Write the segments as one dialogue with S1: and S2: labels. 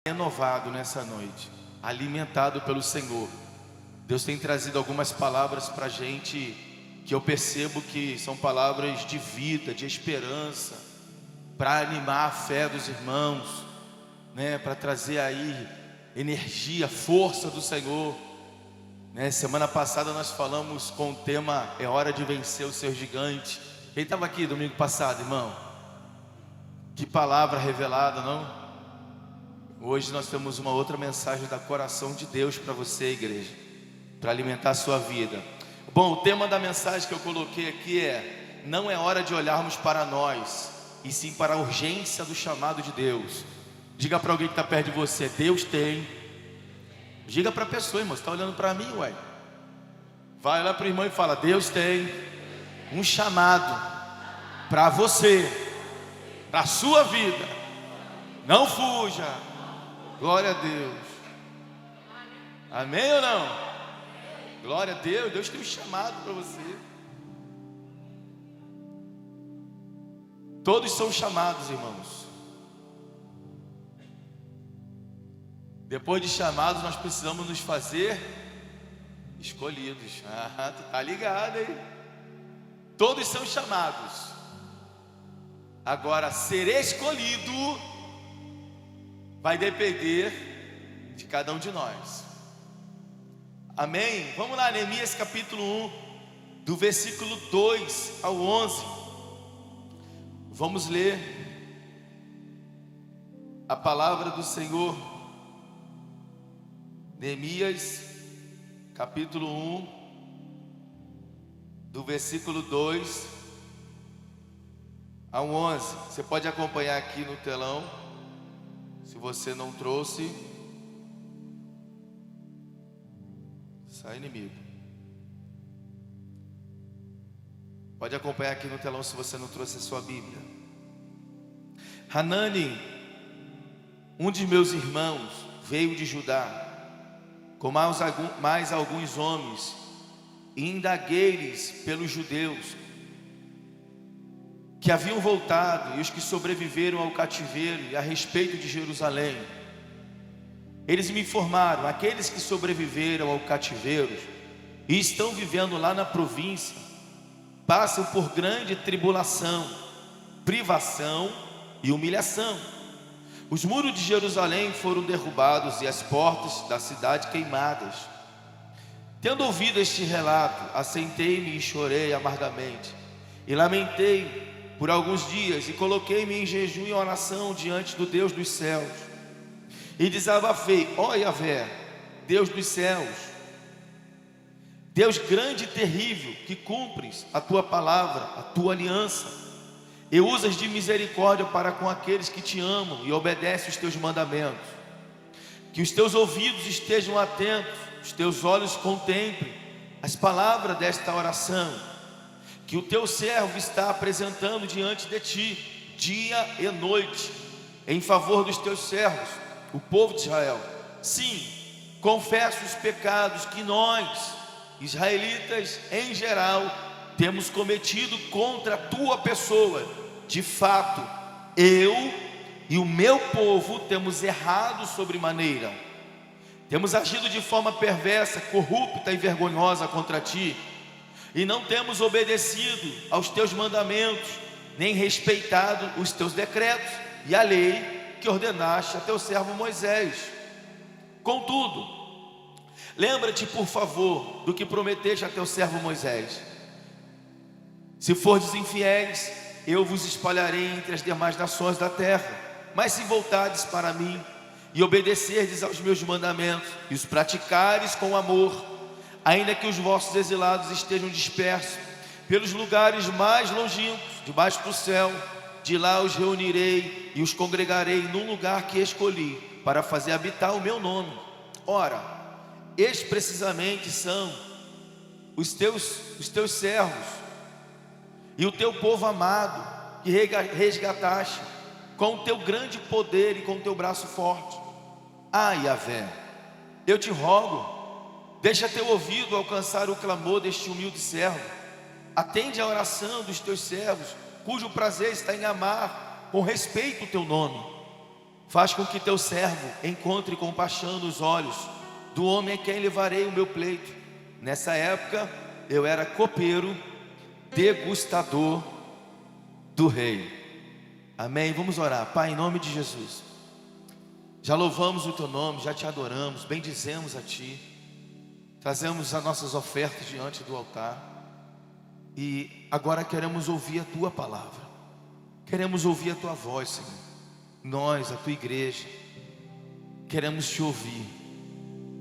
S1: Renovado nessa noite, alimentado pelo Senhor. Deus tem trazido algumas palavras para a gente que eu percebo que são palavras de vida, de esperança, para animar a fé dos irmãos, né? Para trazer aí energia, força do Senhor, né? Semana passada nós falamos com o tema "É hora de vencer o seu gigante". Quem estava aqui domingo passado, irmão? Que palavra revelada, não? Hoje nós temos uma outra mensagem da coração de Deus para você, igreja, para alimentar a sua vida. Bom, o tema da mensagem que eu coloquei aqui é: não é hora de olharmos para nós, e sim para a urgência do chamado de Deus. Diga para alguém que está perto de você: Deus tem. Diga para a pessoa, irmão, você está olhando para mim, ué. Vai lá para o irmão e fala: Deus tem um chamado para você, para a sua vida. Não fuja. Glória a Deus. Amém ou não? Glória a Deus. Deus tem um chamado para você. Todos são chamados, irmãos. Depois de chamados, nós precisamos nos fazer escolhidos. Ah, tu tá ligado, hein? Todos são chamados. Agora, ser escolhido vai depender de cada um de nós. Amém? Vamos lá, Neemias capítulo 1, do versículo 2 ao 11. Vamos ler a palavra do Senhor. Neemias capítulo 1, do versículo 2 ao 11. Você pode acompanhar aqui no telão. Se você não trouxe, sai inimigo. Pode acompanhar aqui no telão se você não trouxe a sua Bíblia. Hanani, um de meus irmãos, veio de Judá com mais alguns homens, e indaguei-lhes pelos judeus que haviam voltado e os que sobreviveram ao cativeiro e a respeito de Jerusalém. Eles me informaram: aqueles que sobreviveram ao cativeiro e estão vivendo lá na província passam por grande tribulação, privação e humilhação. Os muros de Jerusalém foram derrubados e as portas da cidade queimadas. Tendo ouvido este relato, assentei-me e chorei amargamente, e lamentei por alguns dias, e coloquei-me em jejum e oração diante do Deus dos céus, e desabafei: ó Yahvé, Deus dos céus, Deus grande e terrível, que cumpres a tua palavra, a tua aliança, e usas de misericórdia para com aqueles que te amam e obedecem os teus mandamentos. Que os teus ouvidos estejam atentos, os teus olhos contemplem as palavras desta oração, que o teu servo está apresentando diante de ti, dia e noite, em favor dos teus servos, o povo de Israel. Sim, confesso os pecados que nós, israelitas em geral, temos cometido contra a tua pessoa. De fato, eu e o meu povo temos errado sobremaneira. Temos agido de forma perversa, corrupta e vergonhosa contra ti, e não temos obedecido aos teus mandamentos, nem respeitado os teus decretos e a lei que ordenaste a teu servo Moisés. Contudo, lembra-te, por favor, do que prometeste a teu servo Moisés: se fordes infiéis, eu vos espalharei entre as demais nações da terra. Mas se voltardes para mim e obedecerdes aos meus mandamentos e os praticares com amor, ainda que os vossos exilados estejam dispersos pelos lugares mais longínquos, debaixo do céu, de lá os reunirei e os congregarei num lugar que escolhi, para fazer habitar o meu nome. Ora, estes precisamente são os teus servos e o teu povo amado, que resgataste com o teu grande poder e com o teu braço forte. Ah, Yahvé, eu te rogo, deixa teu ouvido alcançar o clamor deste humilde servo. Atende a oração dos teus servos, cujo prazer está em amar com respeito o teu nome. Faz com que teu servo encontre compaixão nos olhos do homem a quem levarei o meu pleito. Nessa época eu era copeiro, degustador do rei. Amém? Vamos orar. Pai, em nome de Jesus, já louvamos o teu nome, já te adoramos, bendizemos a ti, trazemos as nossas ofertas diante do altar, e agora queremos ouvir a tua palavra, queremos ouvir a tua voz, Senhor. Nós, a tua igreja, queremos te ouvir.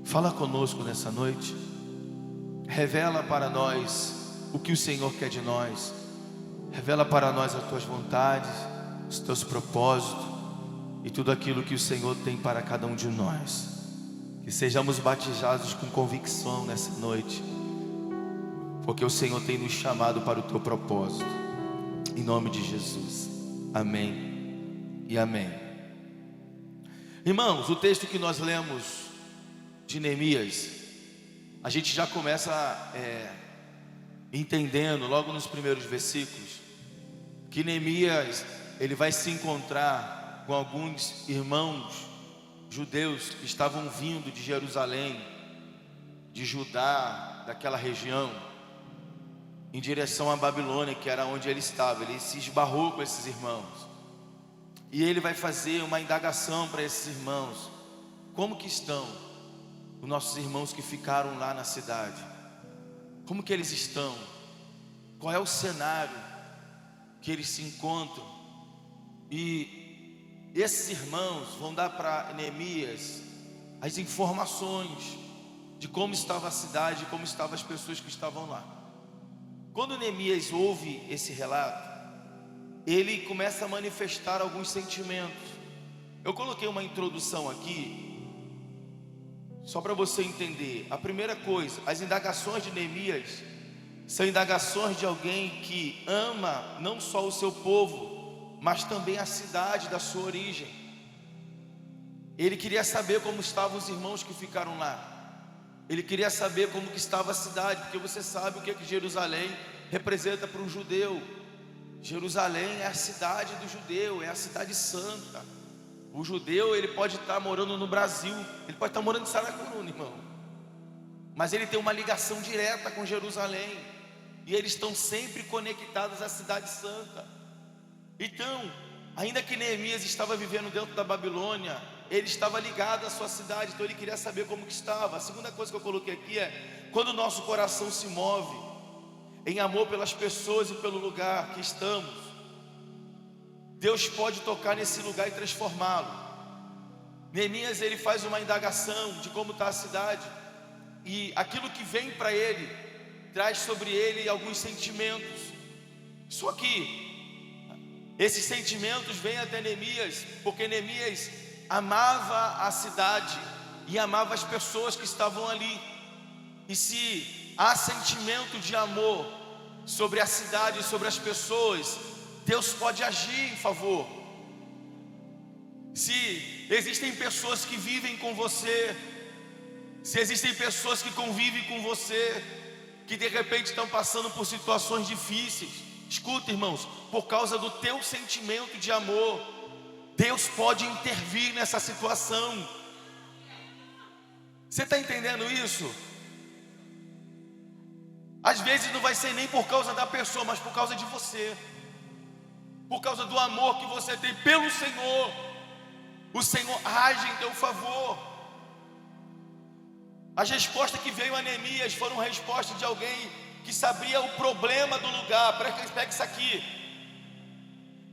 S1: Fala conosco nessa noite, revela para nós o que o Senhor quer de nós, revela para nós as tuas vontades, os teus propósitos e tudo aquilo que o Senhor tem para cada um de nós. Que sejamos batizados com convicção nessa noite, porque o Senhor tem nos chamado para o teu propósito, em nome de Jesus. Amém e amém. Irmãos, o texto que nós lemos de Neemias, a gente já começa entendendo logo nos primeiros versículos que Neemias, ele vai se encontrar com alguns irmãos judeus que estavam vindo de Jerusalém, de Judá, daquela região, em direção à Babilônia, que era onde ele estava. Ele se esbarrou com esses irmãos, e ele vai fazer uma indagação para esses irmãos: como que estão os nossos irmãos que ficaram lá na cidade? Como que eles estão? Qual é o cenário que eles se encontram? E esses irmãos vão dar para Neemias as informações de como estava a cidade, como estavam as pessoas que estavam lá. Quando Neemias ouve esse relato, ele começa a manifestar alguns sentimentos. Eu coloquei uma introdução aqui, só para você entender. A primeira coisa, as indagações de Neemias são indagações de alguém que ama não só o seu povo, mas também a cidade da sua origem. Ele queria saber como estavam os irmãos que ficaram lá. Ele queria saber como que estava a cidade, porque você sabe o que Jerusalém representa para um judeu. Jerusalém é a cidade do judeu, é a cidade santa. O judeu, ele pode estar morando no Brasil, ele pode estar morando em Saracuruna, irmão, mas ele tem uma ligação direta com Jerusalém, e eles estão sempre conectados à cidade santa. Então, ainda que Neemias estava vivendo dentro da Babilônia, ele estava ligado à sua cidade, então ele queria saber como que estava. A segunda coisa que eu coloquei aqui é: quando o nosso coração se move em amor pelas pessoas e pelo lugar que estamos, Deus pode tocar nesse lugar e transformá-lo. Neemias, ele faz uma indagação de como está a cidade, e aquilo que vem para ele traz sobre ele alguns sentimentos. Só que esses sentimentos vêm até Neemias, porque Neemias amava a cidade e amava as pessoas que estavam ali. E se há sentimento de amor sobre a cidade e sobre as pessoas, Deus pode agir em favor. Se existem pessoas que vivem com você, se existem pessoas que convivem com você, que de repente estão passando por situações difíceis, escuta, irmãos, por causa do teu sentimento de amor, Deus pode intervir nessa situação. Você está entendendo isso? Às vezes não vai ser nem por causa da pessoa, mas por causa de você, por causa do amor que você tem pelo Senhor. O Senhor age em teu favor. As respostas que veio a Neemias foram respostas de alguém que sabia o problema do lugar. Pega isso aqui.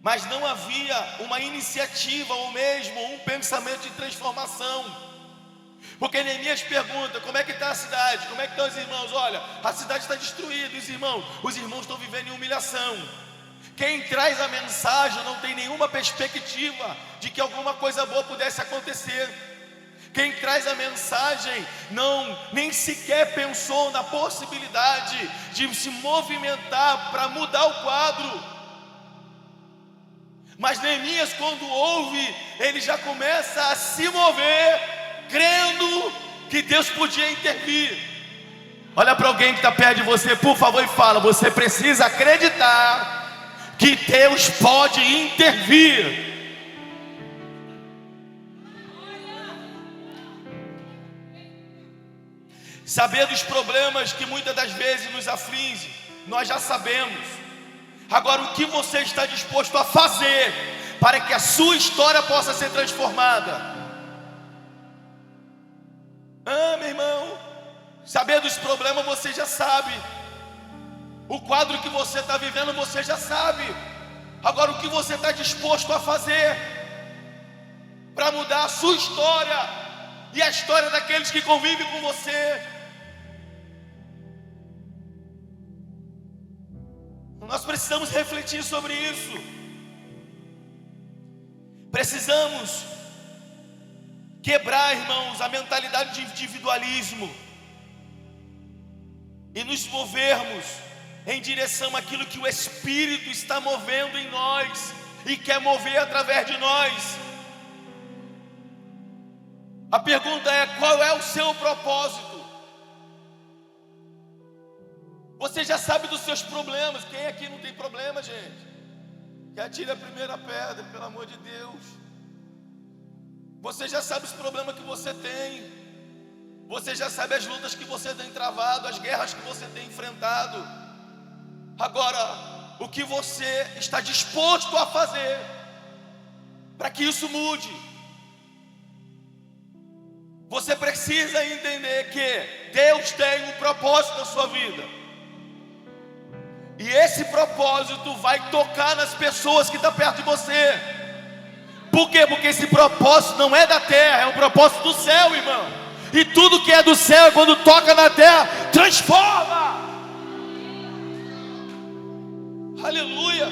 S1: Mas não havia uma iniciativa ou mesmo um pensamento de transformação. Porque Neemias pergunta: como é que está a cidade? Como é que estão os irmãos? Olha, a cidade está destruída, os irmãos estão vivendo em humilhação. Quem traz a mensagem não tem nenhuma perspectiva de que alguma coisa boa pudesse acontecer. Quem traz a mensagem nem sequer pensou na possibilidade de se movimentar para mudar o quadro. Mas Neemias, quando ouve, ele já começa a se mover, crendo que Deus podia intervir. Olha para alguém que está perto de você, por favor, e fala: você precisa acreditar que Deus pode intervir. Saber dos problemas que muitas das vezes nos afligem, nós já sabemos. Agora, o que você está disposto a fazer para que a sua história possa ser transformada? Meu irmão, saber dos problemas você já sabe. O quadro que você está vivendo você já sabe. Agora, o que você está disposto a fazer para mudar a sua história e a história daqueles que convivem com você? Nós precisamos refletir sobre isso. Precisamos quebrar, irmãos, a mentalidade de individualismo e nos movermos em direção àquilo que o Espírito está movendo em nós e quer mover através de nós. A pergunta é: qual é o seu propósito? Você já sabe dos seus problemas. Quem aqui não tem problema, gente? Que atire a primeira pedra, pelo amor de Deus. Você já sabe os problemas que você tem. Você já sabe as lutas que você tem travado, as guerras que você tem enfrentado. Agora, o que você está disposto a fazer para que isso mude? Você precisa entender que Deus tem um propósito na sua vida. E esse propósito vai tocar nas pessoas que estão perto de você. Por quê? Porque esse propósito não é da terra, é um propósito do céu, irmão. E tudo que é do céu, quando toca na terra, transforma. Aleluia.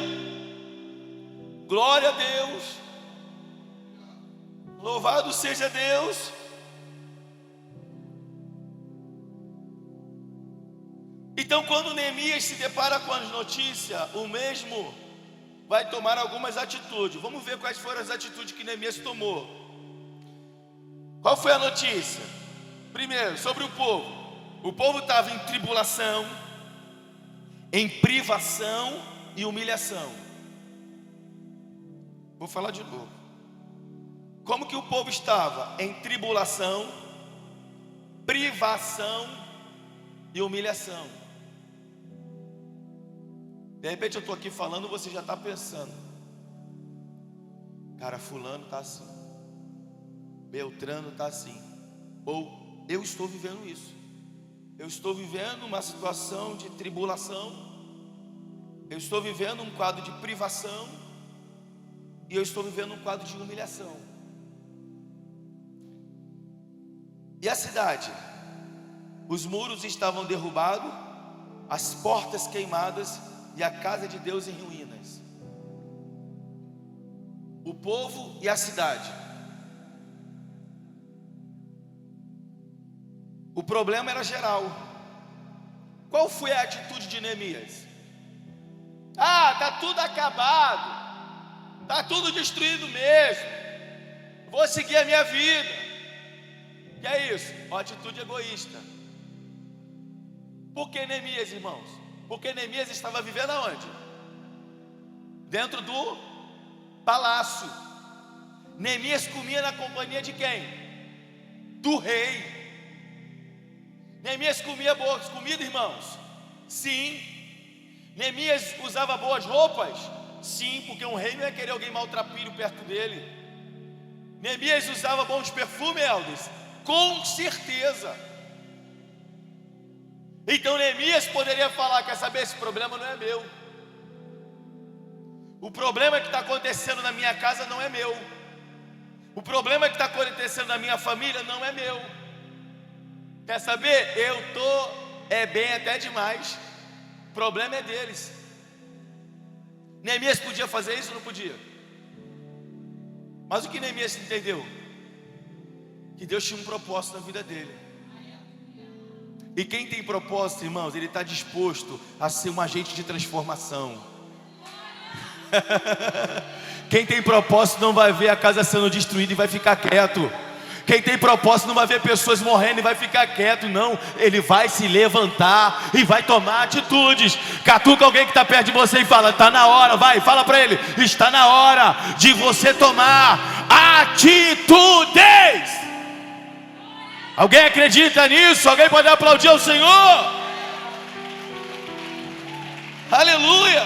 S1: Glória a Deus. Louvado seja Deus. Então, quando Neemias se depara com as notícias, o mesmo vai tomar algumas atitudes. Vamos ver quais foram as atitudes que Neemias tomou. Qual foi a notícia? Primeiro, sobre o povo. O povo estava em tribulação, em privação e humilhação. Vou falar de novo. Como que o povo estava? Em tribulação, privação e humilhação. De repente eu estou aqui falando, você já está pensando: cara, fulano está assim, Beltrano está assim. Ou eu estou vivendo isso. Eu estou vivendo uma situação de tribulação. Eu estou vivendo um quadro de privação. E eu estou vivendo um quadro de humilhação. E a cidade? Os muros estavam derrubados, as portas queimadas e a casa de Deus em ruínas. O povo e a cidade. O problema era geral. Qual foi a atitude de Neemias? Está tudo acabado, está tudo destruído mesmo, vou seguir a minha vida. Que é isso? Uma atitude egoísta. Por que Neemias, irmãos? Porque Neemias estava vivendo aonde? Dentro do palácio. Neemias comia na companhia de quem? Do rei. Neemias comia boas comidas, irmãos? Sim. Neemias usava boas roupas? Sim, porque um rei não ia querer alguém maltrapilho perto dele. Neemias usava bons perfumes, elders? Com certeza. Então Neemias poderia falar: quer saber, esse problema não é meu. O problema que está acontecendo na minha casa não é meu. O problema que está acontecendo na minha família não é meu. Quer saber? Eu estou bem até demais. O problema é deles. Neemias podia fazer isso ou não podia? Mas o que Neemias entendeu? Que Deus tinha um propósito na vida dele. E quem tem propósito, irmãos, ele está disposto a ser um agente de transformação. Quem tem propósito não vai ver a casa sendo destruída e vai ficar quieto. Quem tem propósito não vai ver pessoas morrendo e vai ficar quieto, não. Ele vai se levantar e vai tomar atitudes. Catuca alguém que está perto de você e fala: está na hora, vai, fala para ele: está na hora de você tomar atitudes. Alguém acredita nisso? Alguém pode aplaudir ao Senhor? Aleluia!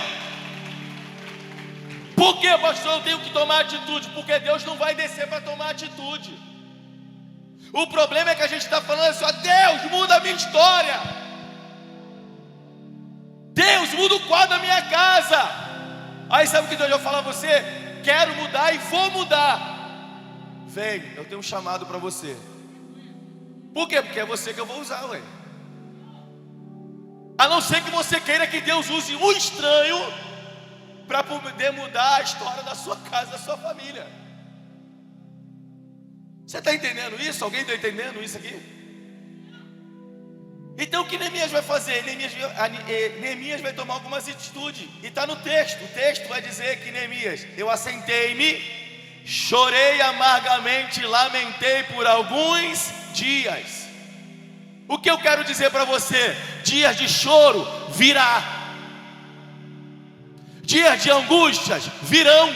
S1: Por que, pastor, eu tenho que tomar atitude? Porque Deus não vai descer para tomar atitude. O problema é que a gente está falando assim: ó, Deus, muda a minha história. Deus, muda o quadro da minha casa. Aí sabe o que Deus vai falar a você? Quero mudar e vou mudar. Vem, eu tenho um chamado para você. Por quê? Porque é você que eu vou usar, ué. A não ser que você queira que Deus use um estranho para poder mudar a história da sua casa, da sua família. Você está entendendo isso? Alguém está entendendo isso aqui? Então o que Neemias vai fazer? Neemias vai tomar algumas atitudes. E está no texto. O texto vai dizer que Neemias: eu assentei-me, chorei amargamente, lamentei por alguns dias. O que eu quero dizer para você? Dias de choro virá. Dias de angústias virão.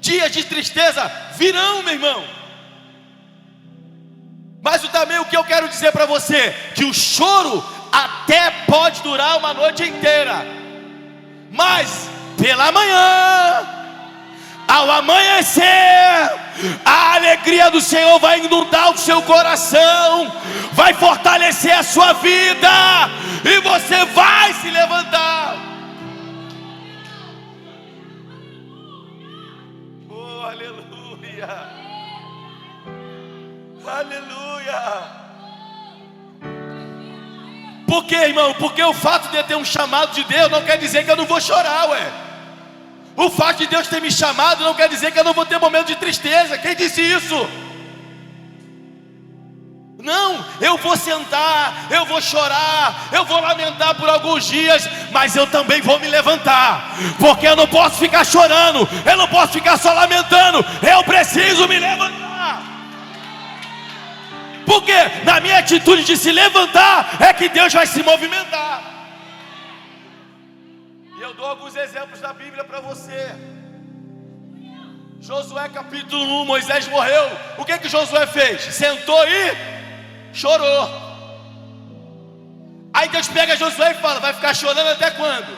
S1: Dias de tristeza virão, meu irmão. Mas também o que eu quero dizer para você? Que o choro até pode durar uma noite inteira, mas pela manhã, ao amanhecer, a alegria do Senhor vai inundar o seu coração, vai fortalecer a sua vida, e você vai se levantar. Oh, aleluia! Aleluia! Por quê, irmão? Porque o fato de eu ter um chamado de Deus não quer dizer que eu não vou chorar, ué. O fato de Deus ter me chamado não quer dizer que eu não vou ter momento de tristeza. Quem disse isso? Não, eu vou sentar, eu vou chorar, eu vou lamentar por alguns dias, mas eu também vou me levantar, porque eu não posso ficar chorando, eu não posso ficar só lamentando, eu preciso me levantar. Porque na minha atitude de se levantar é que Deus vai se movimentar. E eu dou alguns exemplos da Bíblia para você. Josué capítulo 1, Moisés morreu. O que Josué fez? Sentou e chorou. Aí Deus pega Josué e fala: vai ficar chorando até quando?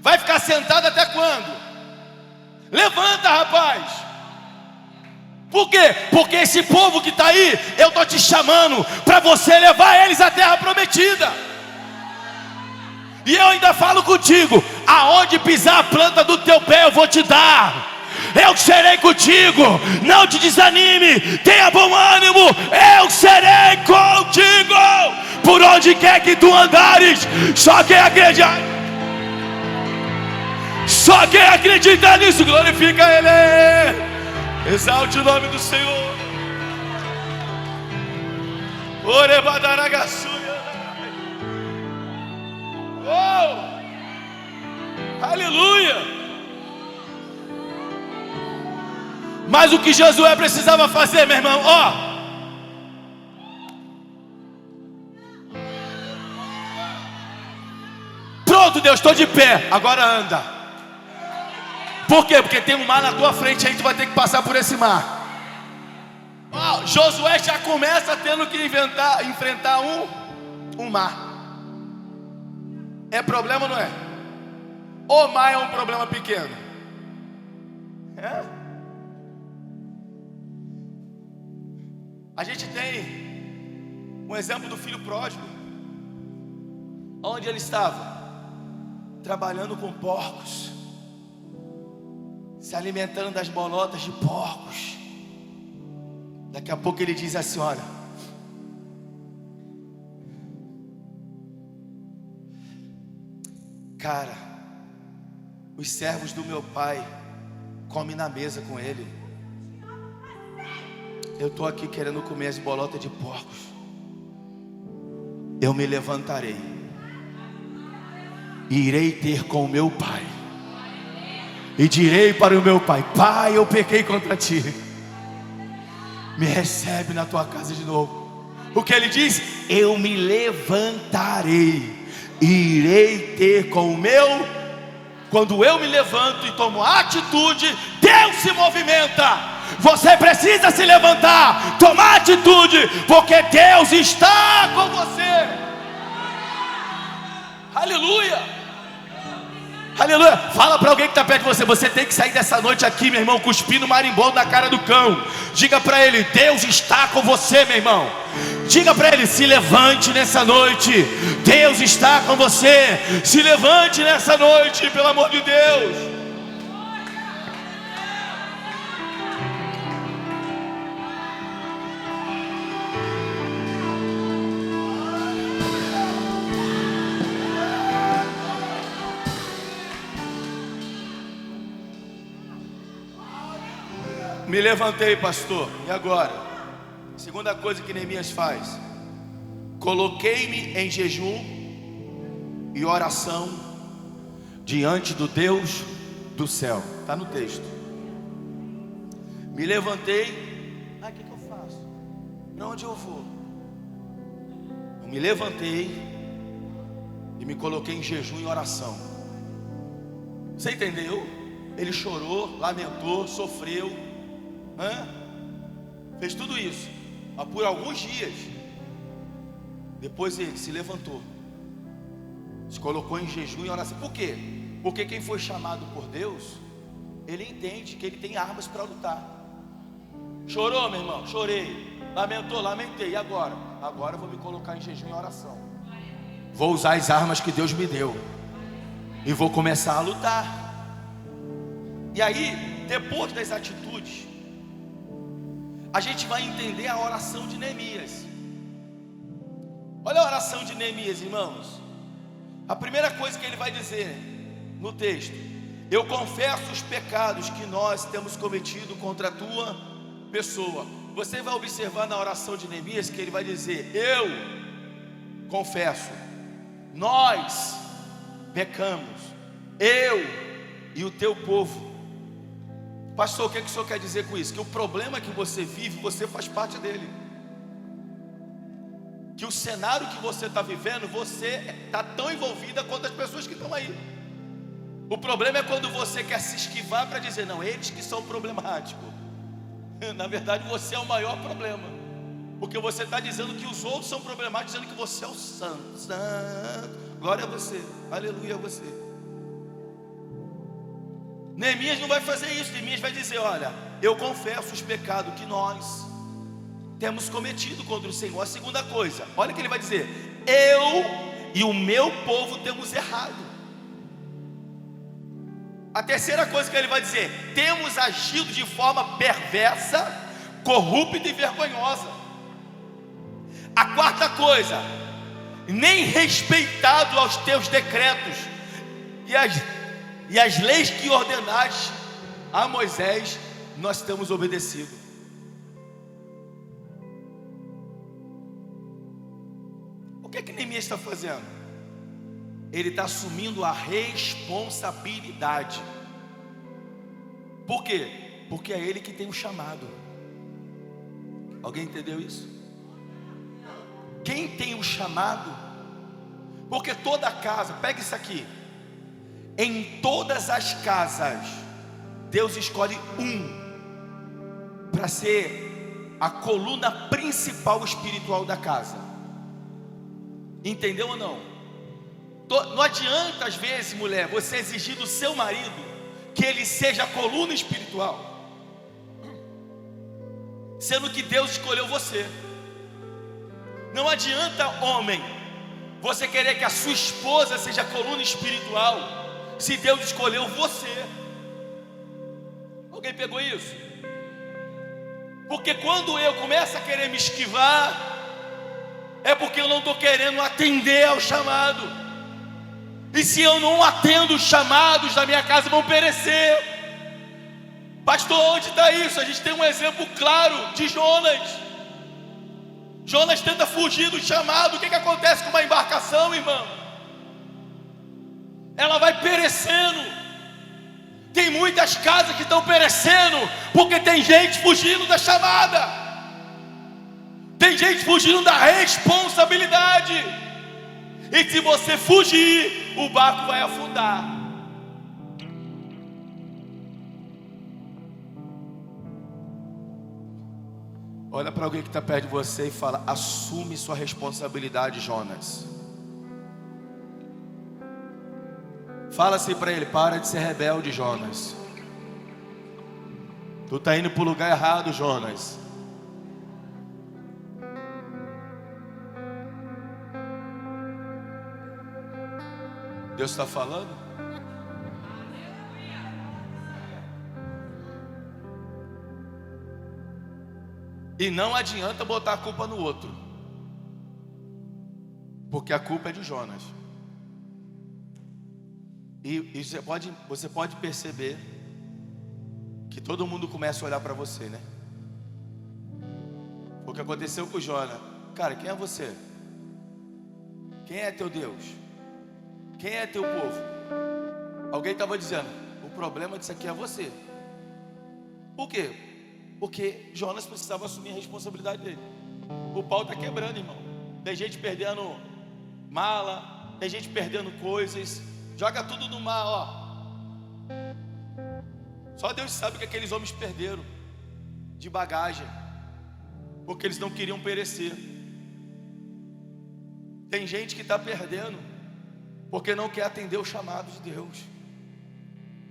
S1: Vai ficar sentado até quando? Levanta, rapaz. Por quê? Porque esse povo que está aí, eu estou te chamando para você levar eles à terra prometida. E eu ainda falo contigo: aonde pisar a planta do teu pé eu vou te dar. Eu serei contigo, não te desanime, tenha bom ânimo, eu serei contigo. Por onde quer que tu andares, só quem acredita, só quem acredita nisso, glorifica Ele. Exalte o nome do Senhor. Oh, aleluia. Mas o que Josué precisava fazer, meu irmão? Ó, pronto, Deus, estou de pé. Agora anda. Por quê? Porque tem um mar na tua frente, aí tu vai ter que passar por esse mar. Oh, Josué já começa tendo que enfrentar um mar. É problema ou não é? O mar é um problema pequeno? É? A gente tem um exemplo do filho pródigo. Onde ele estava? Trabalhando com porcos, se alimentando das bolotas de porcos. Daqui a pouco ele diz assim: olha, cara, os servos do meu pai comem na mesa com ele. Eu estou aqui querendo comer as bolotas de porcos. Eu me levantarei e irei ter com o meu pai, e direi para o meu pai: pai, eu pequei contra ti, me recebe na tua casa de novo. O que ele diz? Eu me levantarei e irei ter com o meu. Quando eu me levanto e tomo atitude, Deus se movimenta. Você precisa se levantar, tomar atitude, porque Deus está com você. Aleluia. Aleluia. Fala para alguém que está perto de você: você tem que sair dessa noite aqui, meu irmão, cuspindo marimbondo na cara do cão. Diga para ele: Deus está com você, meu irmão. Diga para ele: se levante nessa noite, Deus está com você. Se levante nessa noite, pelo amor de Deus. Me levantei, pastor, e agora? Segunda coisa que Neemias faz: coloquei-me em jejum e oração diante do Deus do céu. Está no texto. Me levantei. O que eu faço? Para onde eu vou? Eu me levantei e me coloquei em jejum e oração. Você entendeu? Ele chorou, lamentou, sofreu, fez tudo isso por alguns dias. Depois ele se levantou, se colocou em jejum e oração. Por quê? Porque quem foi chamado por Deus, ele entende que ele tem armas para lutar. Chorou, meu irmão? Chorei. Lamentou? Lamentei. E agora? Agora eu vou me colocar em jejum e oração. Vou usar as armas que Deus me deu e vou começar a lutar. E aí, depois das atitudes, a gente vai entender a oração de Neemias. Olha a oração de Neemias, irmãos. A primeira coisa que ele vai dizer no texto: eu confesso os pecados que nós temos cometido contra a tua pessoa. Você vai observar na oração de Neemias que ele vai dizer: eu confesso, nós pecamos, eu e o teu povo. Pastor, o que o senhor quer dizer com isso? Que o problema que você vive, você faz parte dele. Que o cenário que você está vivendo, você está tão envolvida quanto as pessoas que estão aí. O problema é quando você quer se esquivar para dizer: não, eles que são problemáticos. Na verdade, você é o maior problema, porque você está dizendo que os outros são problemáticos, dizendo que você é o santo. Santo, glória a você, aleluia a você. Neemias não vai fazer isso. Neemias vai dizer: olha, eu confesso os pecados que nós temos cometido contra o Senhor. A segunda coisa, olha o que ele vai dizer: eu e o meu povo temos errado. A terceira coisa que ele vai dizer: temos agido de forma perversa, corrupta e vergonhosa. A quarta coisa: nem respeitado aos teus decretos e as leis que ordenaste a Moisés, nós temos obedecido. O que é que Neemias está fazendo? Ele está assumindo a responsabilidade. Por quê? Porque é ele que tem o chamado. Alguém entendeu isso? Quem tem o chamado? Porque toda casa, pega isso aqui, em todas as casas, Deus escolhe um para ser a coluna principal espiritual da casa. Entendeu ou não? Não adianta às vezes, mulher, você exigir do seu marido que ele seja a coluna espiritual, sendo que Deus escolheu você. Não adianta, homem, você querer que a sua esposa seja a coluna espiritual, se Deus escolheu você. Alguém pegou isso? Porque quando eu começo a querer me esquivar, é porque eu não estou querendo atender ao chamado. E se eu não atendo os chamados da minha casa, vão perecer. Pastor, onde está isso? A gente tem um exemplo claro de Jonas. Jonas tenta fugir do chamado. O que acontece com uma embarcação, irmão? Ela vai perecendo. Tem muitas casas que estão perecendo porque tem gente fugindo da chamada, tem gente fugindo da responsabilidade. E se você fugir, o barco vai afundar. Olha para alguém que está perto de você e fala: assume sua responsabilidade, Jonas. Fala assim para ele: para de ser rebelde, Jonas. Tu está indo para o lugar errado, Jonas. Deus está falando? E não adianta botar a culpa no outro, porque a culpa é de Jonas. E você pode perceber que todo mundo começa a olhar para você, né? O que aconteceu com o Jonas? Cara, quem é você? Quem é teu Deus? Quem é teu povo? Alguém estava dizendo: o problema disso aqui é você. Por quê? Porque Jonas precisava assumir a responsabilidade dele. O pau está quebrando, irmão. Tem gente perdendo mala, tem gente perdendo coisas. Joga tudo no mar, ó. Só Deus sabe o que aqueles homens perderam de bagagem, porque eles não queriam perecer. Tem gente que está perdendo porque não quer atender o chamado de Deus.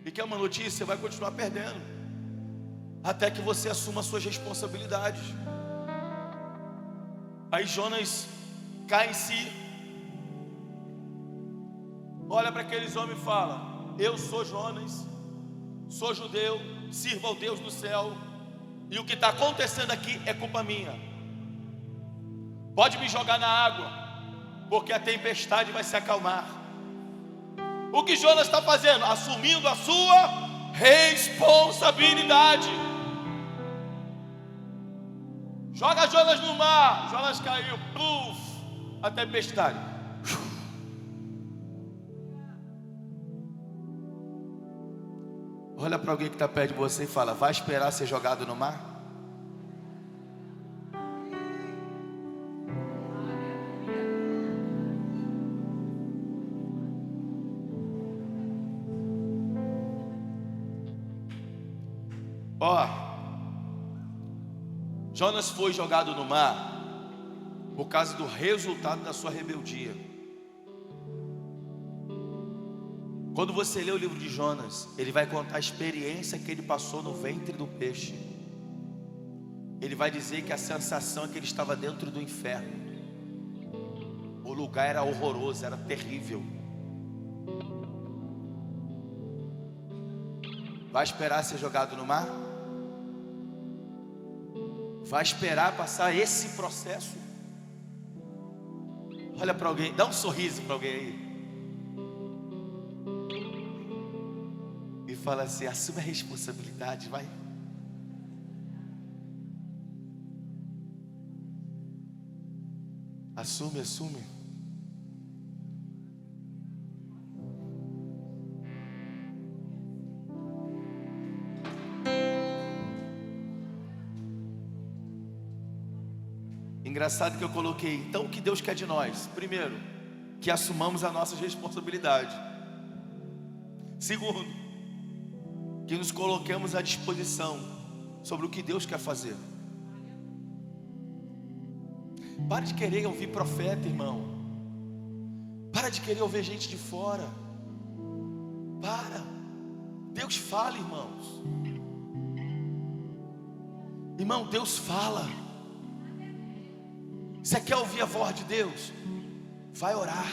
S1: E quer uma notícia? Você vai continuar perdendo até que você assuma as suas responsabilidades. Aí Jonas cai em si, olha para aqueles homens e fala: eu sou Jonas, sou judeu, sirvo ao Deus do céu, e o que está acontecendo aqui é culpa minha. Pode me jogar na água, porque a tempestade vai se acalmar. O que Jonas está fazendo? Assumindo a sua responsabilidade. Joga Jonas no mar. Jonas caiu, puf, a tempestade. Olha para alguém que está perto de você e fala: vai esperar ser jogado no mar? Ó, Jonas foi jogado no mar por causa do resultado da sua rebeldia. Quando você lê o livro de Jonas, ele vai contar a experiência que ele passou no ventre do peixe. Ele vai dizer que a sensação é que ele estava dentro do inferno. O lugar era horroroso, era terrível. Vai esperar ser jogado no mar? Vai esperar passar esse processo? Olha para alguém, dá um sorriso para alguém aí e fala assim: assume a responsabilidade, vai. Assume, assume. Engraçado que eu coloquei: então o que Deus quer de nós? Primeiro, que assumamos a nossa responsabilidade. Segundo, que nos coloquemos à disposição sobre o que Deus quer fazer. Para de querer ouvir profeta, irmão. Para de querer ouvir gente de fora. Para. Deus fala, irmãos. Irmão, Deus fala. Você quer ouvir a voz de Deus? Vai orar.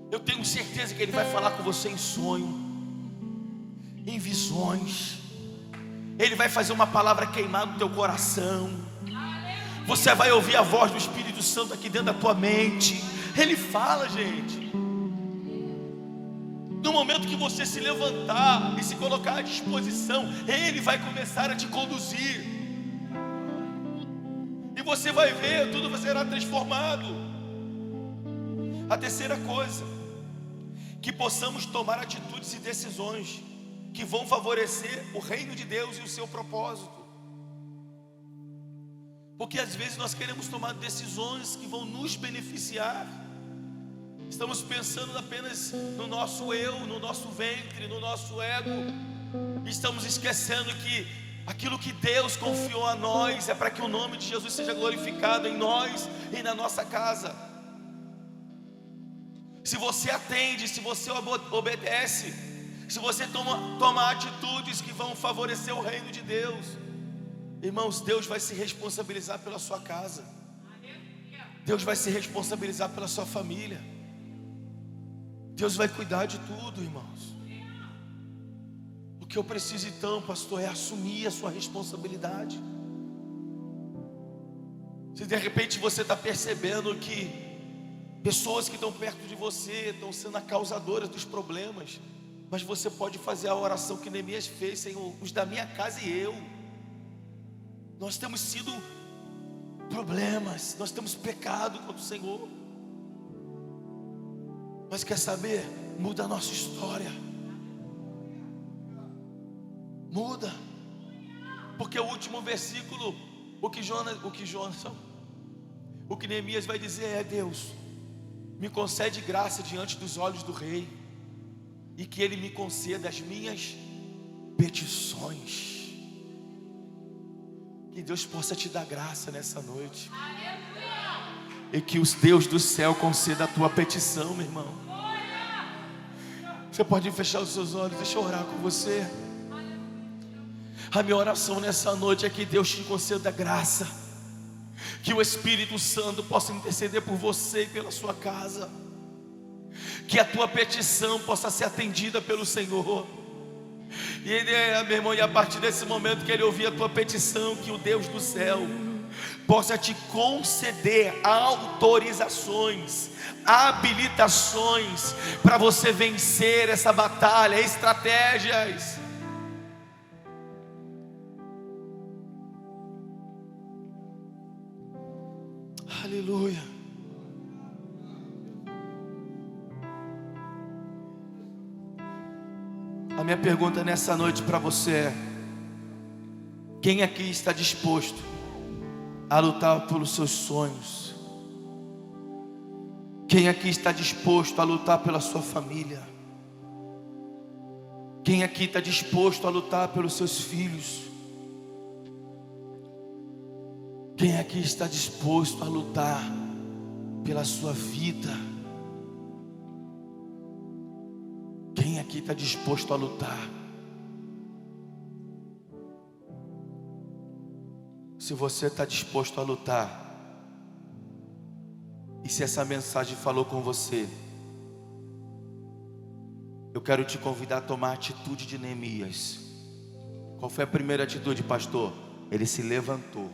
S1: Eu tenho certeza que Ele vai falar com você em sonho, em visões. Ele vai fazer uma palavra queimar no teu coração. Você vai ouvir a voz do Espírito Santo aqui dentro da tua mente. Ele fala, gente. No momento que você se levantar e se colocar à disposição, Ele vai começar a te conduzir. E você vai ver, tudo será transformado. A terceira coisa, que possamos tomar atitudes e decisões que vão favorecer o reino de Deus e o seu propósito. Porque às vezes nós queremos tomar decisões que vão nos beneficiar. Estamos pensando apenas no nosso eu, no nosso ventre, no nosso ego. Estamos esquecendo que Aquilo que Deus confiou a nós é para que o nome de Jesus seja glorificado em nós e na nossa casa. Se você atende, se você obedece, se você toma atitudes que vão favorecer o reino de Deus, irmãos, Deus vai se responsabilizar pela sua casa. Deus vai se responsabilizar pela sua família. Deus vai cuidar de tudo, irmãos. O que eu preciso então, pastor, é assumir a sua responsabilidade. Se de repente você está percebendo que pessoas que estão perto de você estão sendo a causadoras dos problemas, mas você pode fazer a oração que Neemias fez: Senhor, os da minha casa e eu, nós temos sido problemas, nós temos pecado contra o Senhor. Mas quer saber? Muda a nossa história. Muda. Porque o último versículo, o que Neemias vai dizer é: Deus, me concede graça diante dos olhos do rei, e que ele me conceda as minhas petições. Que Deus possa te dar graça nessa noite. E que os Deus do céu conceda a tua petição, meu irmão. Você pode fechar os seus olhos, deixa eu orar com você. A minha oração nessa noite é que Deus te conceda graça, que o Espírito Santo possa interceder por você e pela sua casa, que a tua petição possa ser atendida pelo Senhor. E ele, meu irmão, e a partir desse momento que ele ouvir a tua petição, que o Deus do céu possa te conceder autorizações, habilitações para você vencer essa batalha, estratégias. Aleluia. A minha pergunta nessa noite para você é: quem aqui está disposto a lutar pelos seus sonhos? Quem aqui está disposto a lutar pela sua família? Quem aqui está disposto a lutar pelos seus filhos? Quem aqui está disposto a lutar pela sua vida? Quem aqui está disposto a lutar? Se você está disposto a lutar, e se essa mensagem falou com você, eu quero te convidar a tomar a atitude de Neemias. Qual foi a primeira atitude, pastor? Ele se levantou.